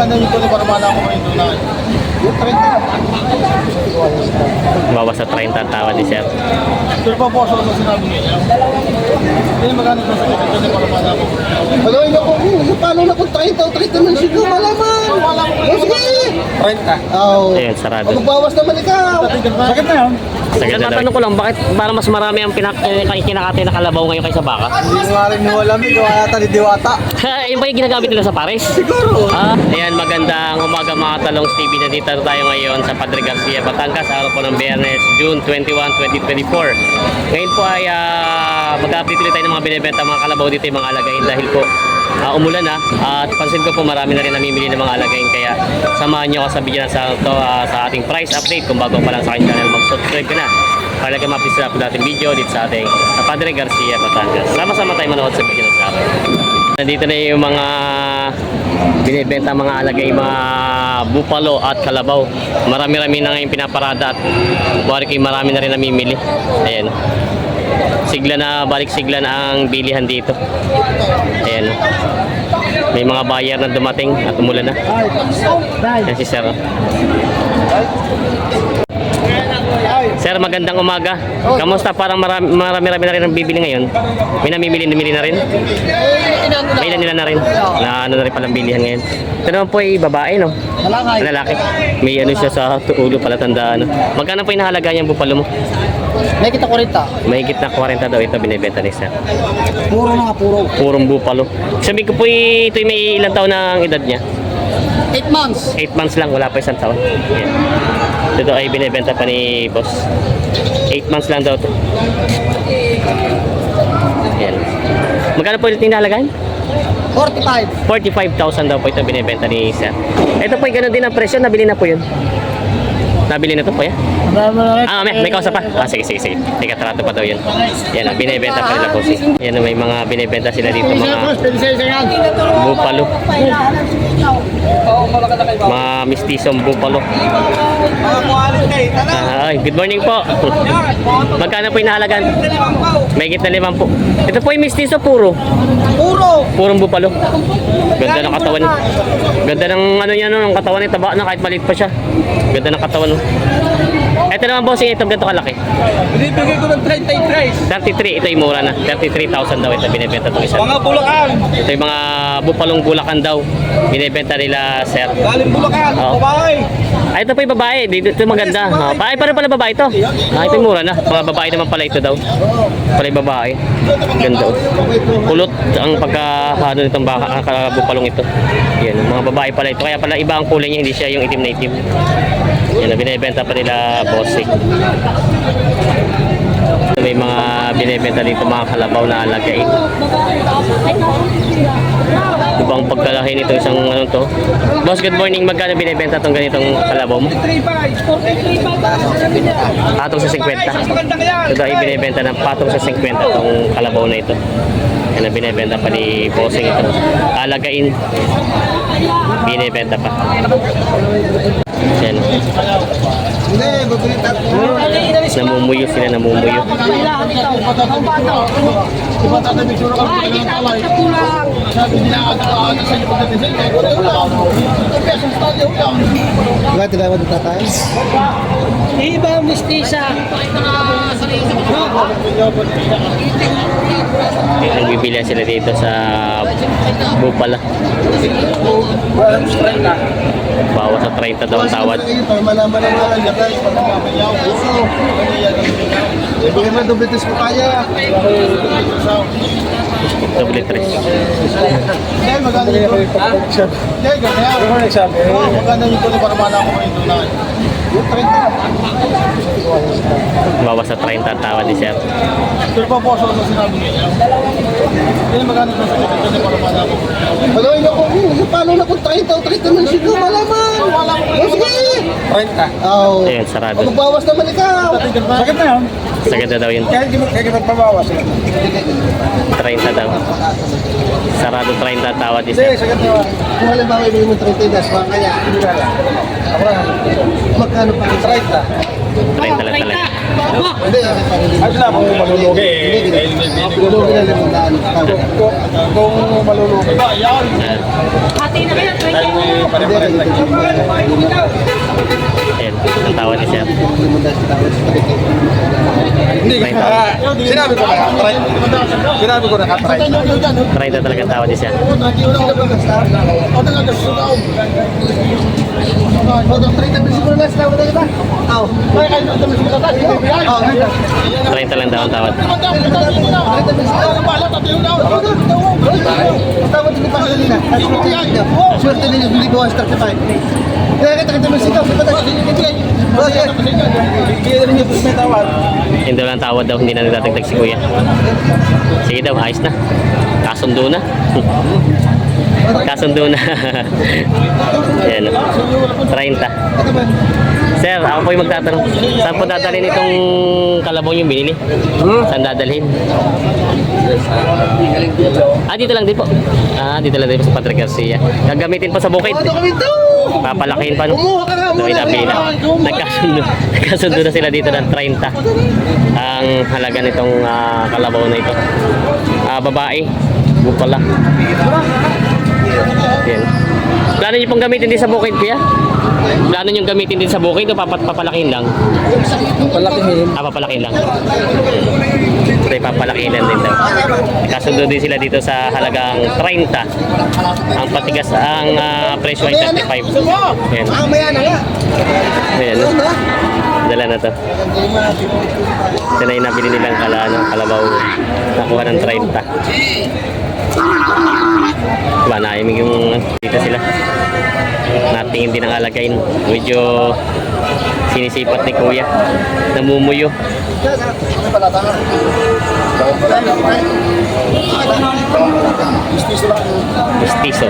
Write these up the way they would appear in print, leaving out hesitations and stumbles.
maganda yung tuloy para mahala ko ngayon doon na. Yung 30. Bawas sa 30 ang tawad ni sir. Pero pa po sa sinabi niya. Hindi maganda yung tuloy para mahala ko. Hello, paano na kung 30 o 30 man siguro malaman? O sige! 30. Oo. Ayun, sarado. Magbawas naman ikaw. Sakit na yun. Tatanong ko lang, bakit para mas marami ang kinakatay na kalabaw ngayon kaysa baka? Hindi ko nga rin niwala mo, gawa yata ni Diwata. Yun ba yung ginagamit nila sa pares? Siguro. Ayan, magandang umaga mga Talongs TV. Nandito tayo ngayon sa Padre Garcia, Batangas. Araw po ng Biyernes, June 21, 2024. Ngayon po ay mag-update ulit tayo ng mga binibenta mga kalabaw dito yung mga alagayin dahil po umulan na at pansin ko po marami na rin namimili ng mga alagayin, kaya samahan nyo ako sa video na sa ating price update. Kung bago pa lang sa aking channel, mag-subscribe ka na para lang ma-update sa ating video dito sa ating Padre Garcia, Batangas. Sama-sama tayo manood sa video na sa atin. Nandito na yung mga binibenta mga alagay, mga bupalo at kalabaw. Marami-rami na ngayon pinaparada at buwari kayo marami na rin namimili. Ayan, sigla na, balik sigla na ang bilihan dito. Ayan, may mga buyer na dumating at umulan na. Ayan si sir. Sir, magandang umaga. Kamusta? Parang marami na rin ang bibili ngayon. May namimili na rin? May ilan nila na rin? Na ano na rin palang bilihan ngayon. Ito naman po ay babae, no? Lalaki. May ano siya sa ulo pala, tandaan. Magkano po inahalaga yung bupalo mo? May kita 40. May na 40 daw ito binibenta ni sir. Puro na, puro. Purong bupalo. Sabi ko po ito may ilang taon na ang edad niya? 8 months. 8 months lang, wala pa isang taon. Ayan. Ito ay binibenta pa ni boss. 8 months lang daw ito. Ayan. Magkano po ito inahalagaan? 45. 45,000 daw po ito binibenta ni sir. Ito po ay ganoon din ang presyo, nabili na po yun. Nabili na to po yan? May kausap pa? Sige. Teka, trato pa daw yun. Yan, binibenta pa nila po. Yan, may mga binibenta sila dito, mga bupalo. Mga mistisong bupalo. Good morning po. Magkano po inahalagan? May gitna 5 po. Ito po yung mistiso, purong bupalo. Ganda ng katawan. Ganda ng ano yan, ng katawan niya, taba na kahit maliit pa siya. Ganda ng katawan. Ito naman bossing, ito ganito kalaki. Binibigay ko ng 33. 33, ito yung mura na. 33,000 daw ito binibenta itong isa. Mga Bulacan. Ito yung mga bupalong Bulacan daw. Binibenta nila sir. Galing Bulacan. Babae. Ito po yung babae. Dito yung maganda. Ay, parang pala babae ito. Ito yung mura na. Mga babae naman pala ito daw. Pala yung babae. Ganda. Kulot ang pagkahano nitong bupalong ito. Yan, mga babae pala ito. Kaya pala iba ang kulay niya, hindi siya yung itim na itim. Yan, binibenta pa nila bossing. May mga binibenta dito mga kalabaw na alagain. Ibang pagkalahin ito isang ano to. Boss, good morning. Magkano binibenta itong ganitong kalabaw mo? Patong sa 50. Ito ay binibenta ng patong sa 50 itong kalabaw na ito. Yan ang binibenta pa ni bossing ito. Alagain. Binibenta pa. Yan. Namumuyo sila, namumuyo. Iba mistisa. Nagbibilihan sila dito sa bupala. Bawas sa 30 daw ang tawad. Double 3. Bawas sa 30 ang tawad ni sir. Pero pa po sa sinabi niya. Hindi maganda sa sinabi para mahala ko. Hello, paano na kung 30 o 30 man siguro malaman? O sige! 30. Oo. Ayan, sarado. Magbawas naman ikaw. Sakit na yun. Sagad na daw yun. Kaya magpabawas. 30 daw. Sarado 30 ang tawad ni Hindi, sir. sakit na yun. Kung halimbawa ibigay mo 30 das, baka kaya. Magkano pa? 30 lang talaga. Hindi, Ayos na kung malulugi eh. Lulugi na 500. Kung malulugi ba, yan. Dahil may pare-pares na Ayan, ang tawad ni sir. Hindi, sinabi ko na, sinabi ko na katry. 30 talaga ang tawad ni sir. Oh, 30 lang daw ang tawad. Swerte ninyo, bili ko ang 35. Kaya kita mo sikaw, kita tayo. Kaya ninyo, may tawad. Hindi lang tawad daw, hindi na nagdadagdag si kuya. Sige daw, ayos na. Kasundo na. Kasundo na. Ayan, 30. Sir, ako po yung magtatanong. Saan po dadalhin itong kalabaw yung binili? Saan dadalhin? Dito lang din po. Dito lang din po sa Padre Garcia. Gagamitin po sa bukid. Papalakihin pa no. So, inabili na. Nagkasundo na sila dito ng 30. Ang halaga nitong kalabaw na ito. Babae. Bukala. Yan. Plano nyo pong gamitin din sa bukid, kuya? Plano nyo gamitin din sa bukid o papalakihin lang? Papalakihin lang. So, papalakihin lang din daw. Kasundo din sila dito sa halagang 30. Ang patigas, ang presyo ay 35. Yan. Maya na nga. Ayan. Dala na to. Ito na yung nabili nilang kalabaw. Nakuha ng 30. Diba, naimig yung dito sila. Natingin din ang alagayin. Medyo sinisipat ni kuya. Namumuyo. Mestizo.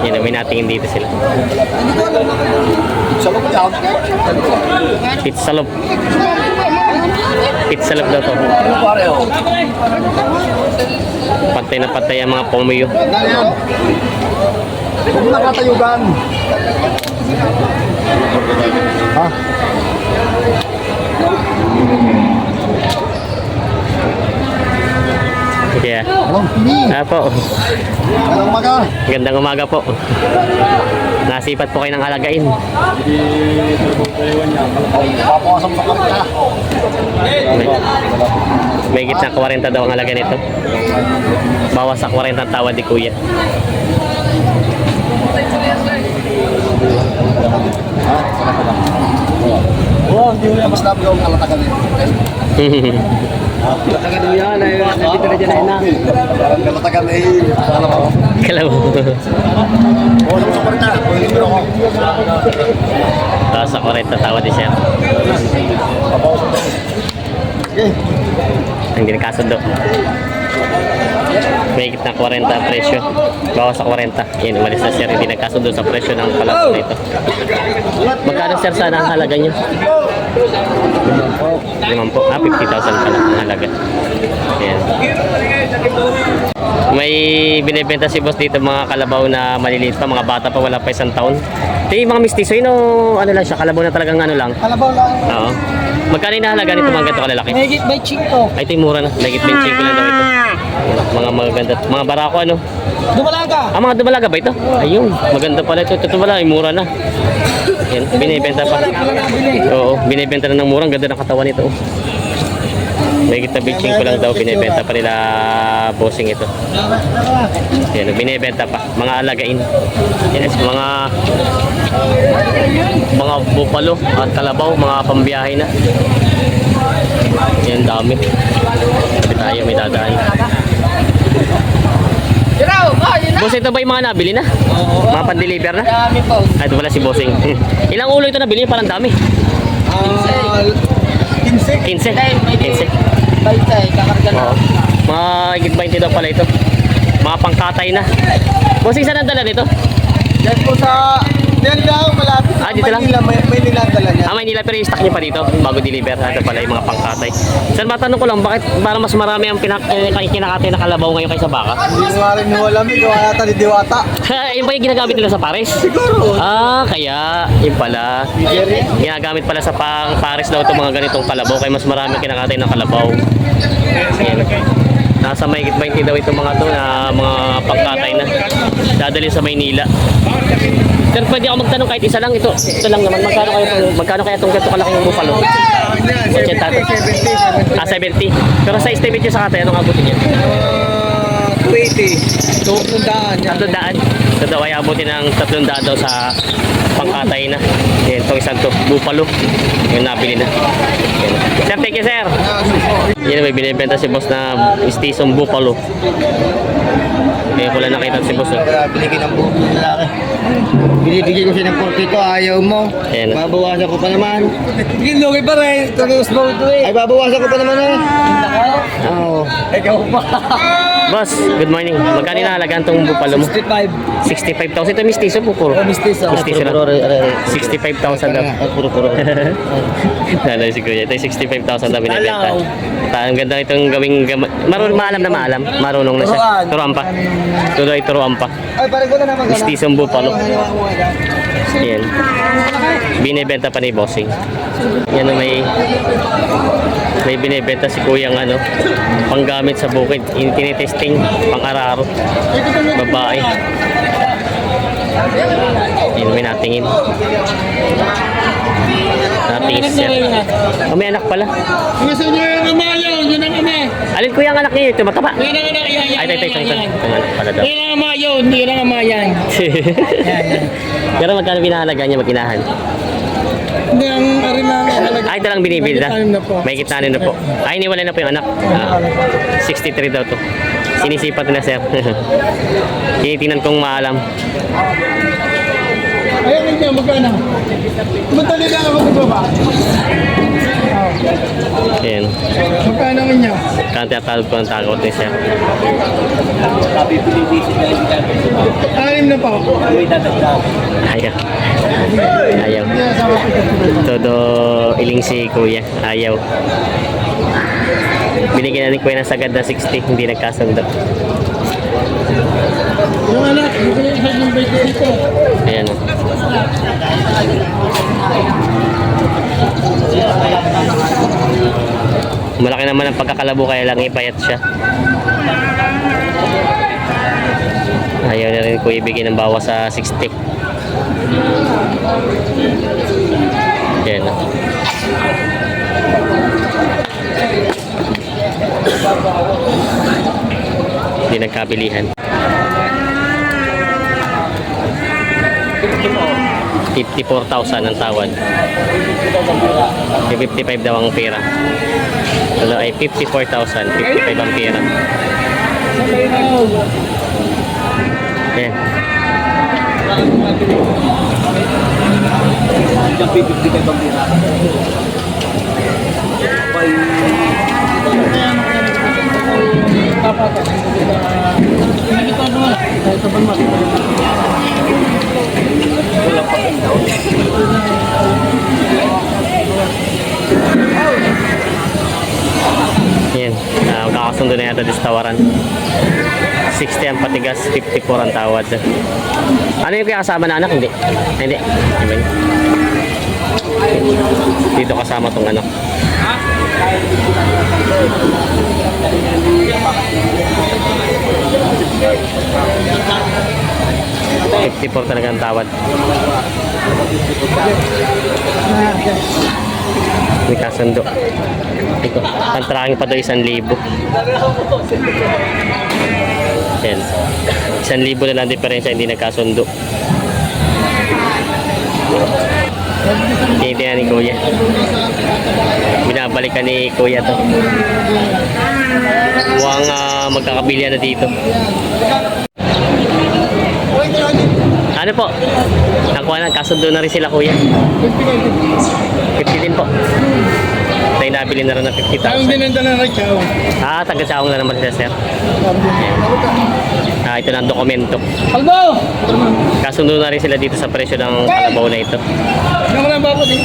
Yan, may natingin dito sila. Pitsalop. Pitsalop daw to. Patay na patay ang mga pomuyo. Huwag mo nakatayugan. Ha? Yeah. Anong pili? Po. Anong maga? Gandang umaga po. Nasipat po kayo ng alagain. Papasok sa karita. May gitna 40 daw ang halaga nito. Bawas sa 40 ang tawad ni kuya. Oo, hindi mo yung mas nabi yung kalatagan nito. Kalatagan nyo yan, nandito na dyan na kalatagan na alam mo. Kalaw. Oo, sa karita. Libro ko. Bawas sa 40 tawad ni sir. Okay. Hindi nakasundo. May gitna 40 ang presyo. Bawas sa 40. Yan, umalis na sir. Hindi nagkasundo sa presyo ng kalabaw na ito. Magkano sir sana ang halaga nyo? 5 po. 50,000 pala ang halaga. Yan. May binibenta si boss dito mga kalabaw na maliliit pa. Mga bata pa, wala pa 1 taon. Ito yung mga mistiso. Yun o ano lang siya. Kalabaw na talagang ano lang. Kalabaw lang. Oo. Magkano yung halaga nito mga ganito kalalaki? Megit by Chico. Ay, ito yung mura na. Legit 25 lang daw ito. Mga maganda. Mga barako ano? Dumalaga. Mga dumalaga ba ito? Ayun. Maganda pala ito. Ito pala. Ay, mura na. Yan. Binibenta pa. Oo. Binibenta na ng mura. Ang ganda ng katawan nito. Legit na bitching ko lang daw. Binibenta pa nila bossing ito. Yan. Binibenta pa. Mga alagain. Yan. Mga bupalo at kalabaw. Mga pambiyahe na. Yan. Dami. Sabi tayo. May dadaan. Boss, ito ba yung mga nabili na? Mga pan-deliver na? Dami po. Ito pala si Bossing. Ilang ulo ito nabili? Parang dami. 15. 15. 15. Baitay, kakarga na. Oo. Mga higit 20 daw pala ito. Mga pangkatay na. Bossing, saan ang dala nito? Yan po sa Diyan lang, malapit. Ah, dito lang? May niladala niya. Ah, may nila pero i-stock niyo pa dito bago deliver. Ito pala yung mga pangkatay. Sir, matanong ko lang, bakit para mas marami ang kinakatay na kalabaw ngayon kaysa baka? Hindi ko nga rin alam eh, gawa yata ni Diwata. Yun ba yung ginagamit nila sa pares? Siguro. Ah, kaya yun pala. Ginagamit pala sa pares daw itong mga ganitong kalabaw kaya mas marami kinakatay ng kalabaw. Yan. Nasa may 20 daw itong mga to na mga pangkatay na dadalhin sa Maynila. Sir, pwede ako magtanong kahit isa lang ito. Ito lang naman. Magkano kaya itong ganito kalaking bupalo? 80. Ah, 70. Pero sa estimate nyo sa katay, anong abutin niya? 280. 300. 300. Ito daw ay abutin ng 300 daw sa pangkatay na. Yan, itong isang to, bupalo. Yung nabili na. Yan. Sir, thank you, sir. Yan, may binibenta si boss na istisong bupalo. Kaya ko lang nakita si boss. Binigyan ng buhok ng lalaki. Binibigyan ko siya ng 42, ayaw mo. Ayan. Babawasan ko pa naman. Ginuloy pa rin. Tulos mo ito eh. Ay, babawasan ko pa naman eh. Oo. Ikaw pa. Boss, good morning. Magkano na halagaan itong bupalo mo? 65. 65,000. Ito mistiso po, puro. Mistiso. Mistiso lang. 65,000 daw. Puro. Ano si Kuya? Ito yung 65,000 na binibenta. Ang ganda itong gawing maalam na maalam. Marunong na siya. Turuan pa. Turuan pa. Ay, parang ko na naman. Mistisong bupalo. Yan. Binibenta pa ni Bossing. Yan na may binibenta si Kuyang ano, panggamit sa bukid. Tinitesting, pang-araro. Babae. Yan, may natingin. Natingin siya. Oh, may anak pala. Gusto nyo yung ama yun. Yun ang ama. Alin Kuya ang anak niya? Ito mataba. Yan ang anak yan. Ay, ito. Ang anak pala daw. Yan ang ama yun. Yan ang ama yan. Pero magkano binahalaga niya mag-inahan? Hindi ang arin na halaga. Ay, ito lang binibilda. May na po. May kitnanin na po. Ay, iniwala na po yung anak. 63 daw to. Sinisipat na sir. Tinitingnan kong maalam. Ayun niya, magkano? Madali lang ako magbaba. Ayan. Magkano niya? Kante at talog ko ng takot ni sir. Anim na pa. Ayaw. Ayaw. Todo iling si kuya. Ayaw. Binigyan na ni kuya ng sagad na 60. Hindi nagkasundo. Yung anak, yung dito. Ayan. Malaki naman ang pagkakalabo kaya lang ipayat siya. Ayaw na rin ko ibigay ng bawas sa 60. Ayan. Hindi nagkabilihan. 54,000 ang tawad. 55 daw ang pera. Ano ay 54,000, 55 ang pera. Ayan. Yan, kakasundo na yata this tawaran. 60 ang patigas, 54 ang tawad. Ano yung kaya kasama na anak? Hindi. Hindi. Amen. Dito kasama tong anak. $54 talaga ang tawad. May kasundo. Ito, pantracking pa doon 1,000. Yan. 1,000 na lang diferensya, hindi nagkasundo. Tinitingnan ni Kuya. Binabalikan ni Kuya to. Mukhang magkakabilihan na dito. Ano po? Nakuha na, kasundo na rin sila Kuya. 50 din po. Tayo nabili na rin ng Tayong 50,000. din ang dala ng chow. Taga-saong na naman sila, sir. Ito na ang dokumento. Albo! Kasundo na rin sila dito sa presyo ng kalabaw na ito. Ano ko lang babot eh?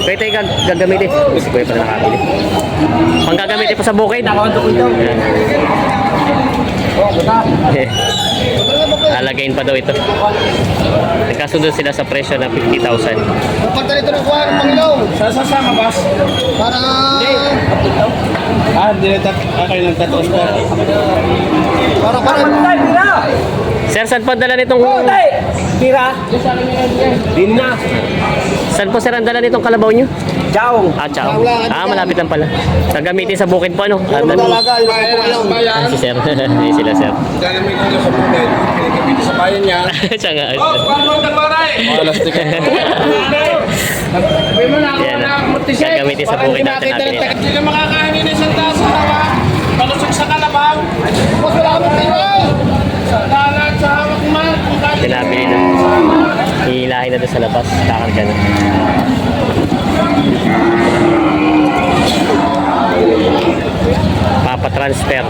Pwede tayo gagamitin. Si Kuya pa na nakabili. Pang gagamitin pa sa bukid. Alagayin pa daw ito. Nagkasundo sila sa presyo ng 50,000. Pagka nito ng kuha ng Panginoon. Sasama, boss. Para... Hindi na kayo ng tatos ko. Para... Sir, saan po ang dala nitong... Tira. Din na. Saan po sir ang dala nitong kalabaw nyo? Chow. Chow. Malapit lang pala. Gagamitin sa bukid po, ano? Talaga, yung Panginoon. Bayan. Si sir. Ayun sila, sir. Diyan namin kung sa bukid. Pinagkapiti sa bayan niya. Siya nga. paano mo nagbaray? Malastik. Sabi mo na ako Yan, na ah. mortisay. Gagamitin sa bukid natin nabili. Hindi ka makakain ng isang tasa hawa. Palusog sa kalabaw. Boss, wala kang Panginoon. Sa dalat, sa hawak man. Pinabili na. Hihilahin na doon sa labas. Kakarga na. Papatransfer.